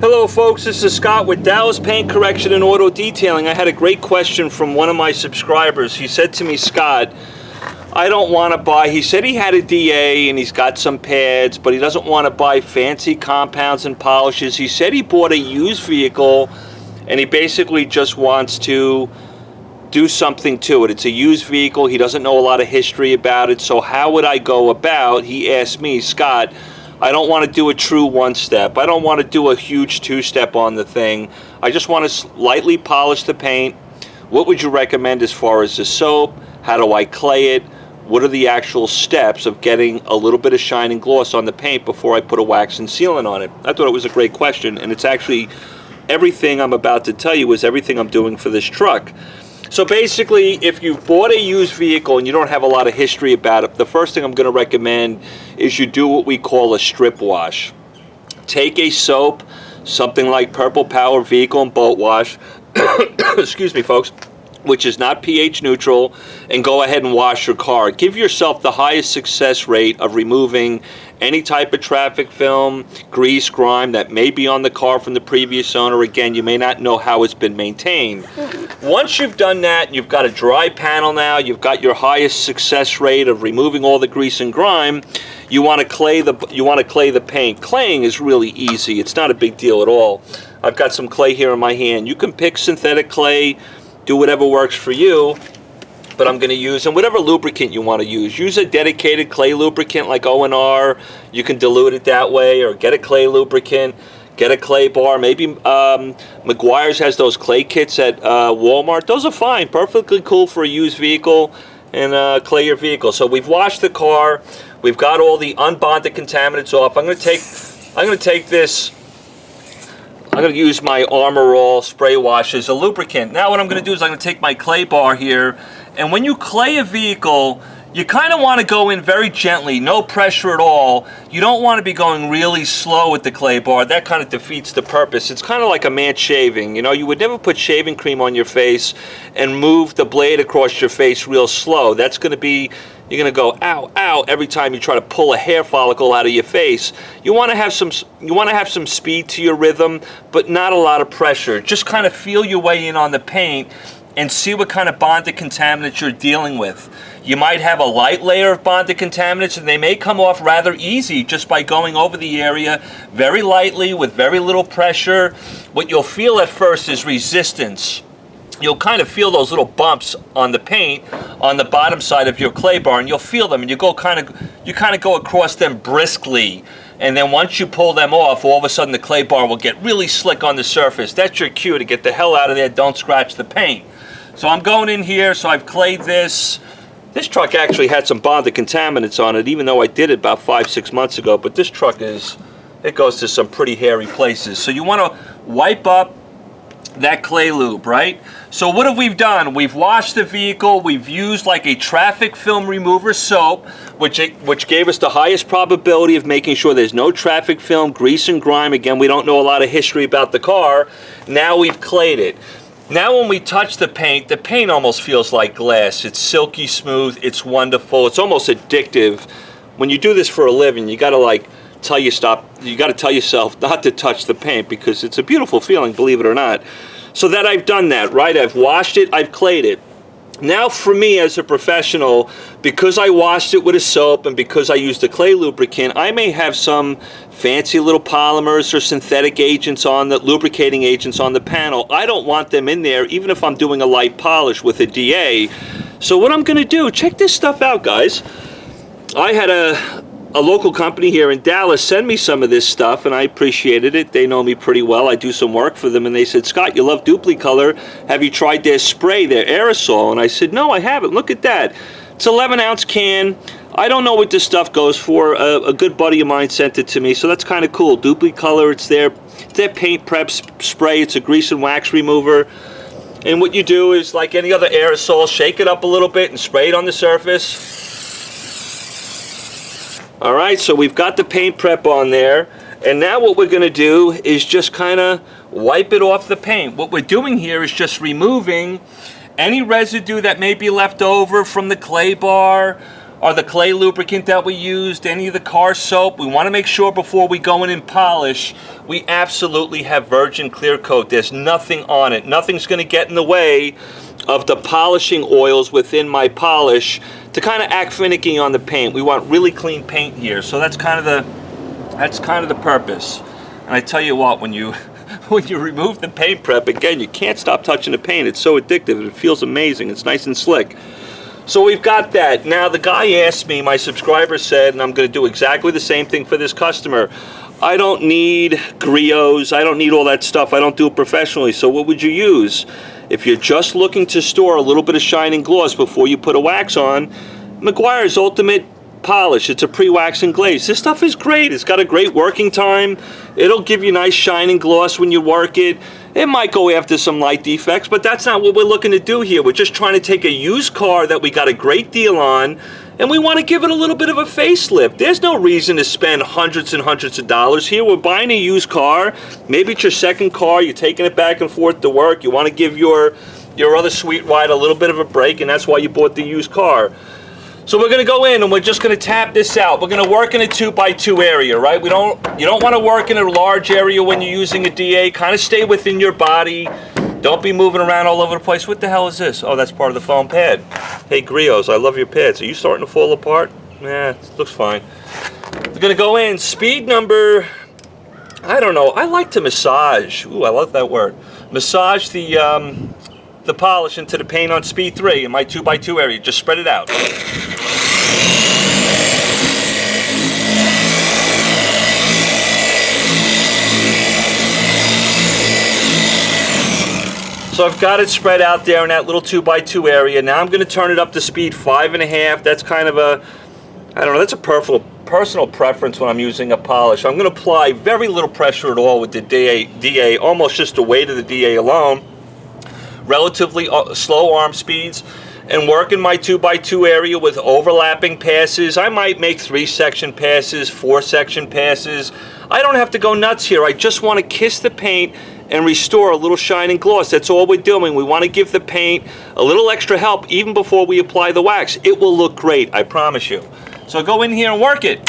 Hello folks, this is Scott with Dallas Paint Correction and Auto Detailing. I had a great question from one of my subscribers. He said to me, Scott, I don't want to buy, he said he had a DA and he's got some pads, but he doesn't want to buy fancy compounds and polishes. He said he bought a used vehicle and he basically just wants to do something to it. It's a used vehicle. He doesn't know a lot of history about it. So how would I go about? He asked me, Scott, I don't want to do a true one-step. I don't want to do a huge two-step on the thing. I just want to lightly polish the paint. What would you recommend as far as the soap? How do I clay it? What are the actual steps of getting a little bit of shine and gloss on the paint before I put a wax and sealant on it? I thought it was a great question, and it's actually everything I'm about to tell you is everything I'm doing for this truck. So basically, if you bought a used vehicle and you don't have a lot of history about it, the first thing I'm going to recommend is you do what we call a strip wash. Take a soap, something like Purple Power Vehicle and Boat Wash, excuse me folks, which is not pH neutral, and go ahead and wash your car. Give yourself the highest success rate of removing any type of traffic film, grease, grime that may be on the car from the previous owner. Again, you may not know how it's been maintained. Once you've done that, and you've got a dry panel now, you've got your highest success rate of removing all the grease and grime, you want to clay the paint. Claying is really easy. It's not a big deal at all. I've got some clay here in my hand. You can pick synthetic clay, do whatever works for you, but I'm going to use, and whatever lubricant you want to use a dedicated clay lubricant like O&R. You can dilute it that way, or get a clay lubricant, get a clay bar. Maybe McGuire's has those clay kits at Walmart. Those are fine, perfectly cool for a used vehicle, and clay your vehicle. So we've washed the car, we've got all the unbonded contaminants off. I'm going to take this. I'm going to use my Armor All spray wash as a lubricant. Now what I'm going to do is I'm going to take my clay bar here, and when you clay a vehicle, you kind of want to go in very gently, no pressure at all. You don't want to be going really slow with the clay bar. That kind of defeats the purpose. It's kind of like a man shaving. You know, you would never put shaving cream on your face and move the blade across your face real slow. That's going to be, you're going to go ow, ow every time you try to pull a hair follicle out of your face. You want to have some speed to your rhythm, but not a lot of pressure. Just kind of feel your way in on the paint and see what kind of bonded contaminants you're dealing with. You might have a light layer of bonded contaminants, and they may come off rather easy just by going over the area very lightly with very little pressure. What you'll feel at first is resistance. You'll kind of feel those little bumps on the paint on the bottom side of your clay bar, and you'll feel them, and you kind of go across them briskly. And then once you pull them off, all of a sudden the clay bar will get really slick on the surface. That's your cue to get the hell out of there. Don't scratch the paint. So I'm going in here, so I've clayed this. This truck actually had some bonded contaminants on it, even though I did it about 5-6 months ago. But this truck it goes to some pretty hairy places. So you want to wipe up that clay lube, right? So what have we done? We've washed the vehicle. We've used like a traffic film remover soap, which gave us the highest probability of making sure there's no traffic film, grease and grime. Again, we don't know a lot of history about the car. Now we've clayed it. Now when we touch the paint almost feels like glass. It's silky smooth, it's wonderful, it's almost addictive. When you do this for a living, you gotta tell yourself not to touch the paint, because it's a beautiful feeling, believe it or not. So that I've done that, right? I've washed it, I've clayed it. Now for me as a professional, because I washed it with a soap and because I used a clay lubricant, I may have some fancy little polymers or synthetic agents on the lubricating agents on the panel. I don't want them in there, even if I'm doing a light polish with a DA. So what I'm going to do, check this stuff out, guys. I had a local company here in Dallas send me some of this stuff, and I appreciated it. They know me pretty well. I do some work for them, and they said, Scott, you love Duplicolor. Have you tried their spray, their aerosol? And I said, no, I haven't. Look at that. It's an 11-ounce can. I don't know what this stuff goes for. A good buddy of mine sent it to me, so that's kind of cool. Duplicolor, it's their paint prep spray. It's a grease and wax remover. And what you do is, like any other aerosol, shake it up a little bit and spray it on the surface. All right, so we've got the paint prep on there, and now what we're going to do is just kind of wipe it off the paint. What we're doing here is just removing any residue that may be left over from the clay bar are the clay lubricant that we used, any of the car soap. We want to make sure before we go in and polish, we absolutely have virgin clear coat. There's nothing on it. Nothing's going to get in the way of the polishing oils within my polish to kind of act finicky on the paint. We want really clean paint here, so that's kind of the purpose. And I tell you what, when you when you remove the paint prep, again, you can't stop touching the paint. It's so addictive. It feels amazing. It's nice and slick. So we've got that. Now the guy asked me, my subscriber said, and I'm going to do exactly the same thing for this customer, I don't need griots, I don't need all that stuff, I don't do it professionally, so what would you use? If you're just looking to store a little bit of shine and gloss before you put a wax on, Meguiar's Ultimate Polish. It's a pre-wax and glaze. This stuff is great. It's got a great working time. It'll give you nice shine and gloss when you work it. It might go after some light defects, but that's not what we're looking to do here. We're just trying to take a used car that we got a great deal on, and we want to give it a little bit of a facelift. There's no reason to spend hundreds and hundreds of dollars here. We're buying a used car. Maybe it's your second car. You're taking it back and forth to work. You want to give your other sweet ride a little bit of a break, and that's why you bought the used car. So we're going to go in and we're just going to tap this out. We're going to work in a 2x2 area, right? You don't want to work in a large area when you're using a DA. Kind of stay within your body. Don't be moving around all over the place. What the hell is this? Oh, that's part of the foam pad. Hey, Griots, I love your pads. Are you starting to fall apart? Nah, it looks fine. We're going to go in. Speed number, I don't know. I like to massage. Ooh, I love that word. Massage the polish into the paint on speed 3 in my 2x2 area. Just spread it out. So I've got it spread out there in that little 2x2 area. Now I'm going to turn it up to speed 5.5. That's kind of a, I don't know, that's a personal preference when I'm using a polish. I'm going to apply very little pressure at all with the DA, almost just the weight of the DA alone. Relatively slow arm speeds, and work in my 2x2 area with overlapping passes. I might make 3-section passes, 4-section passes. I don't have to go nuts here. I just want to kiss the paint and restore a little shine and gloss. That's all we're doing. We want to give the paint a little extra help even before we apply the wax. It will look great, I promise you. So go in here and work it.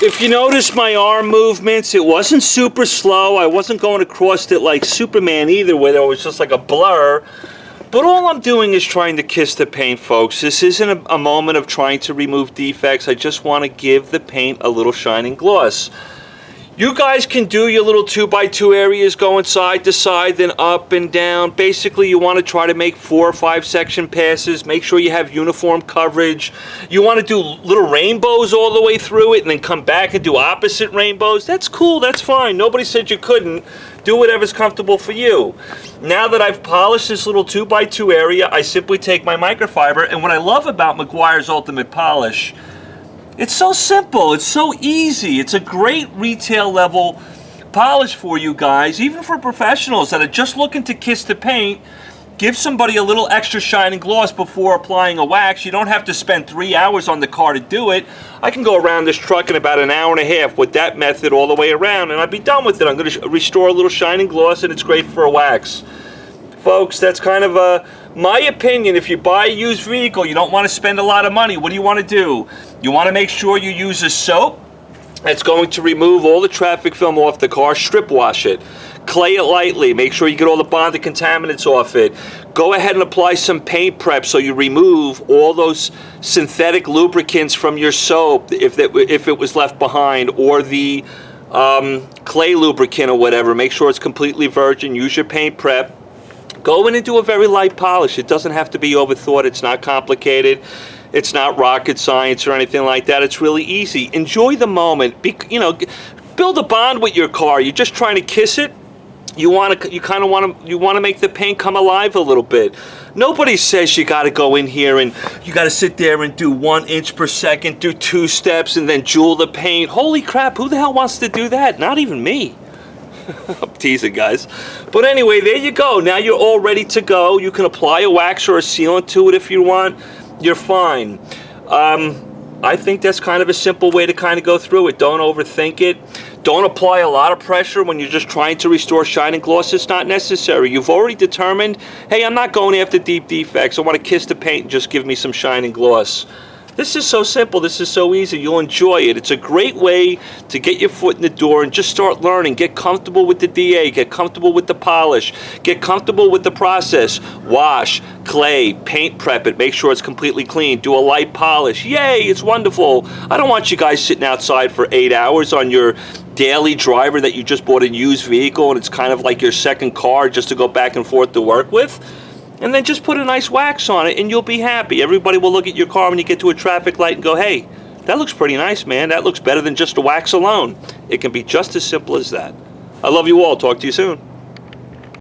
If you notice my arm movements, it wasn't super slow. I wasn't going across it like Superman either, where it was just like a blur. But all I'm doing is trying to kiss the paint, folks. This isn't a moment of trying to remove defects. I just want to give the paint a little shine and gloss. You guys can do your little 2x2 areas going side to side, then up and down. Basically, you want to try to make 4 or 5 section passes. Make sure you have uniform coverage. You want to do little rainbows all the way through it and then come back and do opposite rainbows. That's cool. That's fine. Nobody said you couldn't. Do whatever's comfortable for you. Now that I've polished this little 2x2 area, I simply take my microfiber. And what I love about Meguiar's Ultimate Polish It's so simple. It's so easy. It's a great retail level polish for you guys, even for professionals that are just looking to kiss the paint. Give somebody a little extra shine and gloss before applying a wax. You don't have to spend 3 hours on the car to do it. I can go around this truck in about an hour and a half with that method all the way around, and I'd be done with it. I'm going to restore a little shine and gloss, and it's great for a wax. Folks, that's kind of my opinion. If you buy a used vehicle, you don't want to spend a lot of money. What do you want to do? You want to make sure you use a soap that's going to remove all the traffic film off the car. Strip wash it. Clay it lightly. Make sure you get all the bonded contaminants off it. Go ahead and apply some paint prep so you remove all those synthetic lubricants from your soap if it was left behind, or the clay lubricant or whatever. Make sure it's completely virgin. Use your paint prep. Go in and do a very light polish. It doesn't have to be overthought. It's not complicated. It's not rocket science or anything like that. It's really easy. Enjoy the moment. Build a bond with your car. You're just trying to kiss it. You want to make the paint come alive a little bit. Nobody says you got to go in here and you got to sit there and do 1 inch per second, do 2 steps, and then jewel the paint. Holy crap! Who the hell wants to do that? Not even me. I'm teasing, guys. But anyway, there you go. Now you're all ready to go. You can apply a wax or a sealant to it if you want. You're fine. I think that's kind of a simple way to kind of go through it. Don't overthink it. Don't apply a lot of pressure when you're just trying to restore shine and gloss. It's not necessary. You've already determined, hey, I'm not going after deep defects. I want to kiss the paint and just give me some shine and gloss. This is so simple. This is so easy. You'll enjoy it. It's a great way to get your foot in the door and just start learning. Get comfortable with the DA. Get comfortable with the polish. Get comfortable with the process. Wash, clay, paint prep it. Make sure it's completely clean. Do a light polish. Yay, it's wonderful. I don't want you guys sitting outside for 8 hours on your daily driver that you just bought a used vehicle and it's kind of like your second car just to go back and forth to work with. And then just put a nice wax on it and you'll be happy. Everybody will look at your car when you get to a traffic light and go, hey, that looks pretty nice, man. That looks better than just a wax alone. It can be just as simple as that. I love you all. Talk to you soon.